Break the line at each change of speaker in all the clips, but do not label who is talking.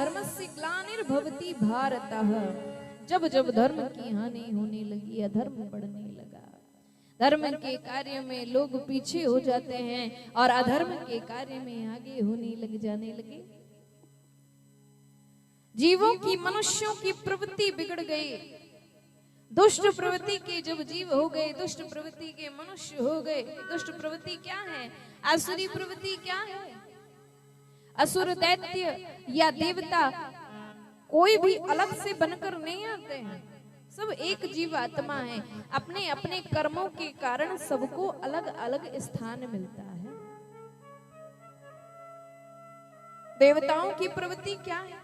धर्मस्य ग्लानिर्भवति भारतः। जब जब धर्म की हानि होने लगी, अधर्म बढ़ने लगा, धर्म के कार्य में लोग पीछे हो जाते हैं और अधर्म के कार्य में आगे जाने लगे। जीवों की, मनुष्यों की प्रवृत्ति बिगड़ गई। दुष्ट प्रवृत्ति के जब जीव हो गए, दुष्ट प्रवृत्ति के मनुष्य हो गए। दुष्ट प्रवृत्ति क्या है? आसुरी प्रवृत्ति क्या है? असुर, दैत्य या देवता कोई भी अलग से बनकर नहीं आते हैं, सब एक जीव आत्मा है। अपने अपने कर्मों के कारण सबको अलग अलग स्थान मिलता है। देवताओं की प्रवृत्ति क्या है?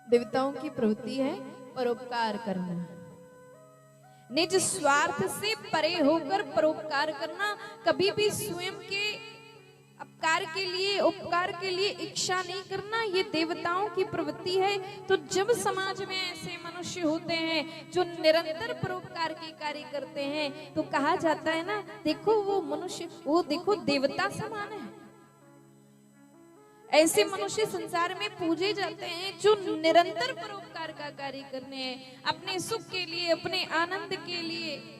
देवताओं की प्रवृत्ति है परोपकार करना, निज स्वार्थ से परे होकर परोपकार करना। कभी भी स्वयं के उपकार के लिए इच्छा नहीं करना, ये देवताओं की प्रवृत्ति है। तो जब समाज में ऐसे मनुष्य होते हैं जो निरंतर परोपकार के कार्य करते हैं, तो कहा जाता है ना, देखो वो मनुष्य, वो देखो देवता समान है। ऐसे मनुष्य संसार में पूजे जाते हैं जो निरंतर परोपकार का कार्य करने हैं, अपने सुख के लिए, अपने आनंद के लिए।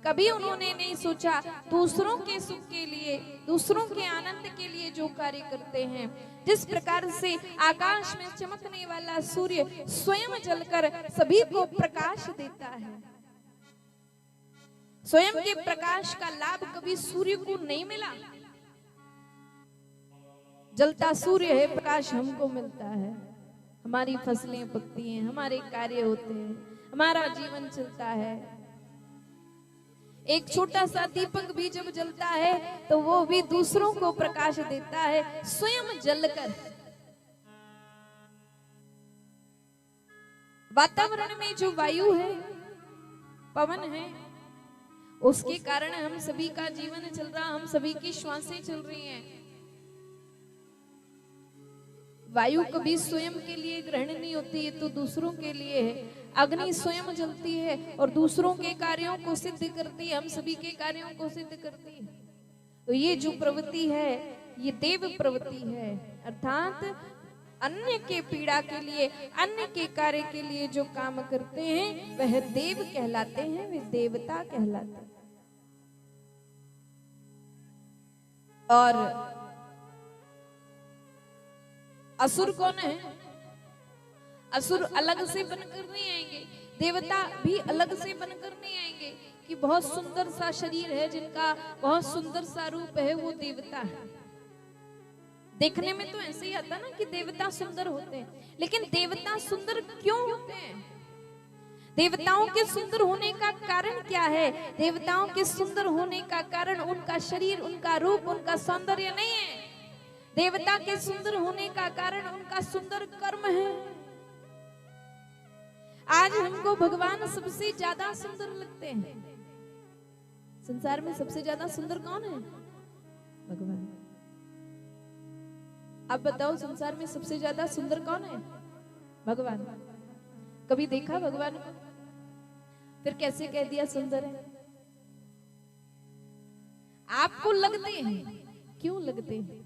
कभी उन्होंने नहीं सोचा दूसरों के सुख के लिए, दूसरों के आनंद के लिए जो कार्य करते हैं। जिस प्रकार से आकाश में चमकने वाला सूर्य स्वयं जलकर सभी को प्रकाश देता है, स्वयं के प्रकाश का लाभ कभी सूर्य को नहीं मिला। जलता सूर्य है, प्रकाश हमको मिलता है, हमारी फसलें पकती हैं, हमारे कार्य होते हैं, हमारा जीवन चलता है। एक छोटा सा दीपक भी जब जलता है तो वो भी दूसरों को प्रकाश देता है, स्वयं जलकर। वातावरण में जो वायु है, पवन है, उसके कारण हम सभी का जीवन चल रहा, हम सभी की श्वासें चल रही हैं। वायु कभी स्वयं के लिए ग्रहण नहीं होती है, तो दूसरों के लिए है। अग्नि स्वयं जलती है और दूसरों के कार्यों को सिद्ध करती है, हम सभी के कार्यों को सिद्ध करती है। तो ये जो प्रवृत्ति है, ये देव प्रवृत्ति है, अर्थात अन्य के पीड़ा के लिए, अन्य के कार्य के लिए जो काम करते हैं वह देव कहलाते हैं, वे देवता कहलाते हैं। और असुर कौन है? असुर अलग से बनकर नहीं आएंगे, देवता भी अलग से बनकर नहीं आएंगे कि बहुत सुंदर सा शरीर है, जिनका बहुत सुंदर सा रूप है, वो देवता है। देखने में तो ऐसे ही आता ना कि देवता सुंदर होते हैं, लेकिन देवता सुंदर क्यों होते हैं? देवताओं के सुंदर होने का कारण क्या है? देवताओं के सुंदर होने का कारण उनका शरीर, उनका रूप, उनका सौंदर्य नहीं है। देवता के सुंदर होने का कारण उनका सुंदर कर्म है। आज हमको भगवान सबसे ज्यादा सुंदर लगते हैं। संसार में सबसे ज्यादा सुंदर कौन है? भगवान। अब बताओ, संसार में सबसे ज्यादा सुंदर कौन है? भगवान। कभी देखा भगवान को? फिर कैसे कह दिया सुंदर है? आपको लगते हैं, क्यों लगते हैं?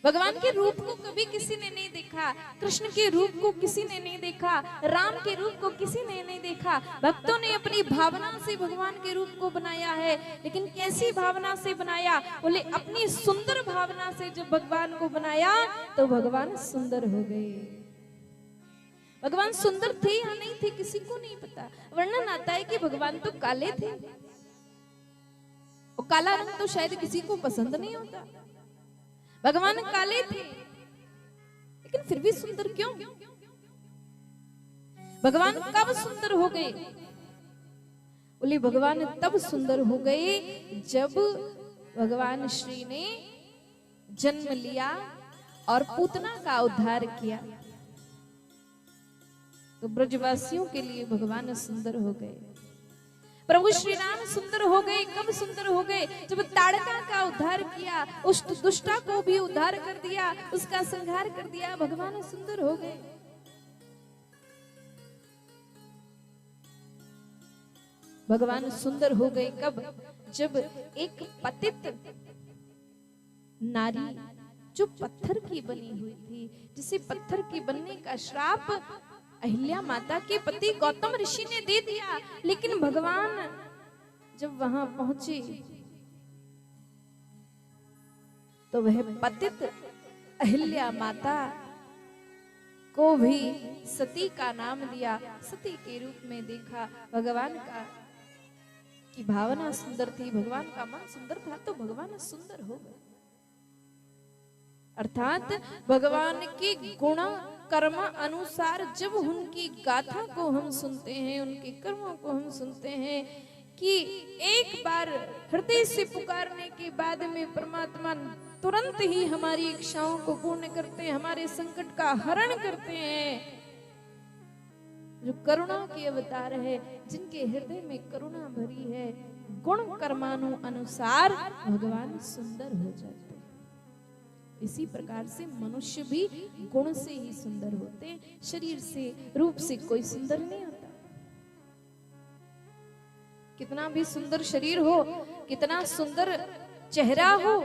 भगवान के रूप को कभी किसी ने नहीं देखा, कृष्ण के रूप को किसी ने नहीं देखा, राम के रूप को किसी ने नहीं देखा। भक्तों ने अपनी भावना से भगवान के रूप को बनाया है, लेकिन कैसी भावना से बनाया? बोले अपनी सुंदर भावना से जब भगवान को बनाया तो भगवान सुंदर हो गए। भगवान सुंदर थे या नहीं थे किसी को नहीं पता। वर्णन आता है कि भगवान तो काले थे, और काला रंग तो शायद किसी को पसंद नहीं होता। भगवान काले थे, लेकिन फिर भी सुंदर क्यों? भगवान कब सुंदर हो गए? बोले भगवान तब सुंदर हो गए जब भगवान श्री ने जन्म लिया और पूतना का उद्धार किया। तो ब्रजवासियों के लिए भगवान सुंदर हो गए। प्रभु श्री राम सुंदर हो गए। कब सुंदर हो गए? जब ताड़का का उद्धार किया, उस दुष्टा को भी उद्धार कर दिया, उसका संहार कर दिया, भगवान सुंदर हो गए। भगवान सुंदर हो गए कब? जब एक पतित नारी जो पत्थर की बनी हुई थी, जिसे पत्थर की बनने का श्राप अहिल्या माता के पति गौतम ऋषि ने दे दिया। लेकिन भगवान जब वहां पहुंचे तो वह पतित अहिल्या माता को भी सती का नाम दिया, सती के रूप में देखा। भगवान का की भावना सुंदर थी, भगवान का मन सुंदर था, तो भगवान सुंदर हो गए। अर्थात भगवान के गुण कर्म अनुसार जब उनकी गाथा को हम सुनते हैं, उनके कर्मों को हम सुनते हैं कि एक बार हृदय से पुकारने के बाद में परमात्मा तुरंत ही हमारी इच्छाओं को पूर्ण करते हैं, हमारे संकट का हरण करते हैं। जो करुणा के अवतार है, जिनके हृदय में करुणा भरी है, गुण कर्मानु अनुसार भगवान सुंदर हो जाते हैं। इसी प्रकार से मनुष्य भी गुण से ही सुंदर होते हैं, शरीर से रूप से कोई सुंदर नहीं होता। कितना भी सुंदर शरीर हो, कितना सुंदर चेहरा हो,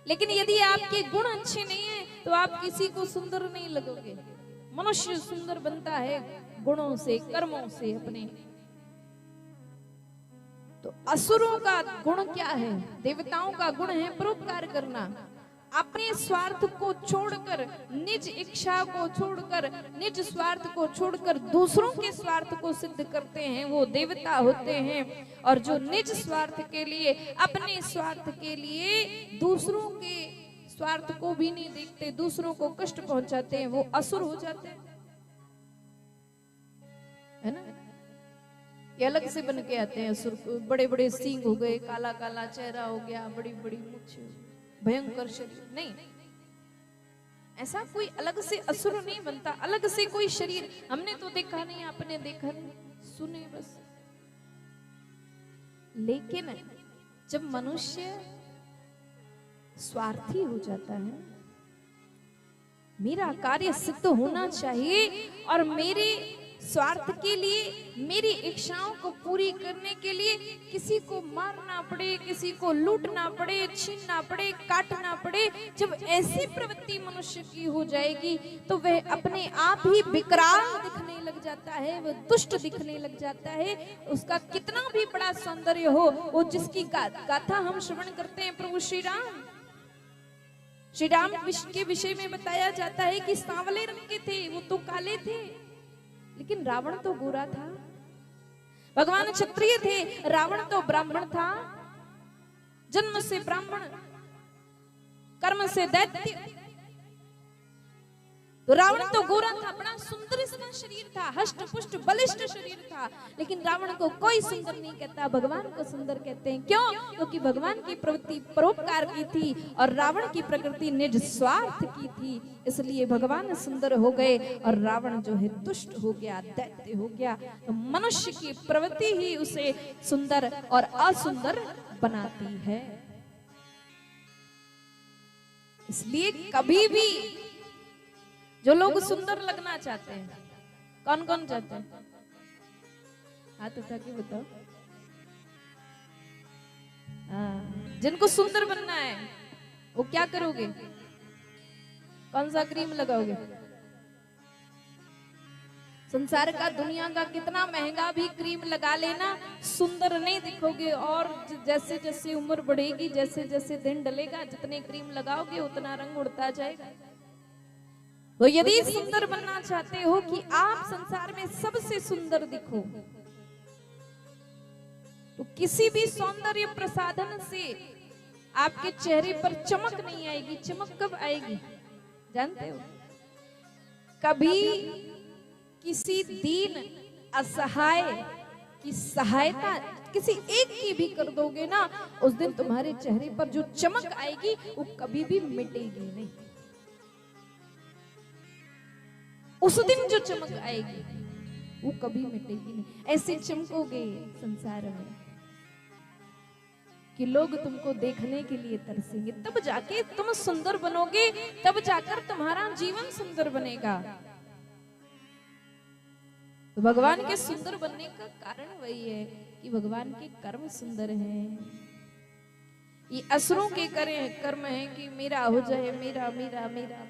लेकिन यदि आपके गुण अच्छे नहीं है तो आप किसी को सुंदर नहीं लगोगे। मनुष्य सुंदर बनता है गुणों से, कर्मों से अपने। तो असुरों का गुण क्या है? देवताओं का गुण है परोपकार करना। अपने स्वार्थ को छोड़कर, निज इच्छा को छोड़कर, निज स्वार्थ को छोड़कर दूसरों के स्वार्थ को सिद्ध करते हैं, वो देवता होते हैं। और जो निज स्वार्थ के लिए, अपने स्वार्थ के लिए दूसरों के स्वार्थ को भी नहीं देखते, दूसरों को कष्ट पहुंचाते हैं, वो असुर हो जाते हैं, है ना। ये अलग से बन के आते हैं असुर। बड़े बड़े सींग हो गए, काला काला चेहरा हो गया, बड़ी बड़ी मूंछ, भयंकर शरीर। नहीं, ऐसा कोई अलग से असुर नहीं बनता, अलग से कोई शरीर हमने तो देखा नहीं, आपने देखा नहीं, सुने बस। लेकिन जब मनुष्य स्वार्थी हो जाता है, मेरा कार्य सिद्ध होना चाहिए और मेरे स्वार्थ के लिए, मेरी इच्छाओं को पूरी करने के लिए किसी को मारना पड़े, किसी को लूटना पड़े, छीनना पड़े, काटना पड़े, जब ऐसी प्रवृत्ति मनुष्य की हो जाएगी तो वह अपने आप ही विकराल दिखने लग जाता है, वह दुष्ट दिखने लग जाता है। उसका कितना भी बड़ा सौंदर्य हो, वो जिसकी गाथा हम श्रवण करते हैं, प्रभु श्री राम के विषय में बताया जाता है कि सांवले रंग के थे, वो तो काले थे, लेकिन रावण तो गोरा था। भगवान क्षत्रिय थे, रावण तो ब्राह्मण था, जन्म से ब्राह्मण, कर्म से दैत्य। तो रावण तो गोरा था, बड़ा सुंदर इसका शरीर था, हष्ट पुष्ट बलिष्ठ शरीर था, लेकिन रावण को कोई सुंदर नहीं कहता, भगवान को सुंदर कहते हैं। क्यों? क्योंकि भगवान की प्रवृत्ति परोपकार की थी और रावण की प्रकृति निज स्वार्थ की थी, इसलिए भगवान सुंदर हो गए और रावण जो है दुष्ट हो गया, दैत्य हो गया। तो मनुष्य की प्रवृत्ति ही उसे सुंदर और असुंदर बनाती है। इसलिए कभी भी जो लोग सुंदर लगना चाहते हैं, कौन कौन चाहते हैं? हाथ उठा के बताओ। जिनको सुंदर बनना है वो क्या करोगे? कौन सा क्रीम लगाओगे? संसार का, दुनिया का कितना महंगा भी क्रीम लगा लेना, सुंदर नहीं दिखोगे। और जैसे जैसे उम्र बढ़ेगी, जैसे जैसे दिन डलेगा, जितने क्रीम लगाओगे उतना रंग उड़ता जाएगा। तो यदि सुंदर बनना चाहते हो कि आप संसार में सबसे सुंदर दिखो, तो किसी भी सौंदर्य प्रसाधन से आपके चेहरे पर चमक नहीं आएगी। चमक कब आएगी जानते हो? कभी किसी दीन असहाय की सहायता किसी एक की भी कर दोगे ना, उस दिन तुम्हारे चेहरे पर जो चमक आएगी वो कभी भी मिटेगी नहीं। उस दिन जो चमक आएगी वो कभी मिटेगी नहीं। ऐसे चमकोगे संसार में कि लोग तुमको देखने के लिए तरसेंगे, तब जाके तुम सुंदर बनोगे, तब जाकर तुम्हारा जीवन सुंदर बनेगा। तो भगवान के सुंदर बनने का कारण वही है कि भगवान के कर्म सुंदर हैं। ये असुरों के कर्म है कि मेरा हो जाए, मेरा मेरा मेरा।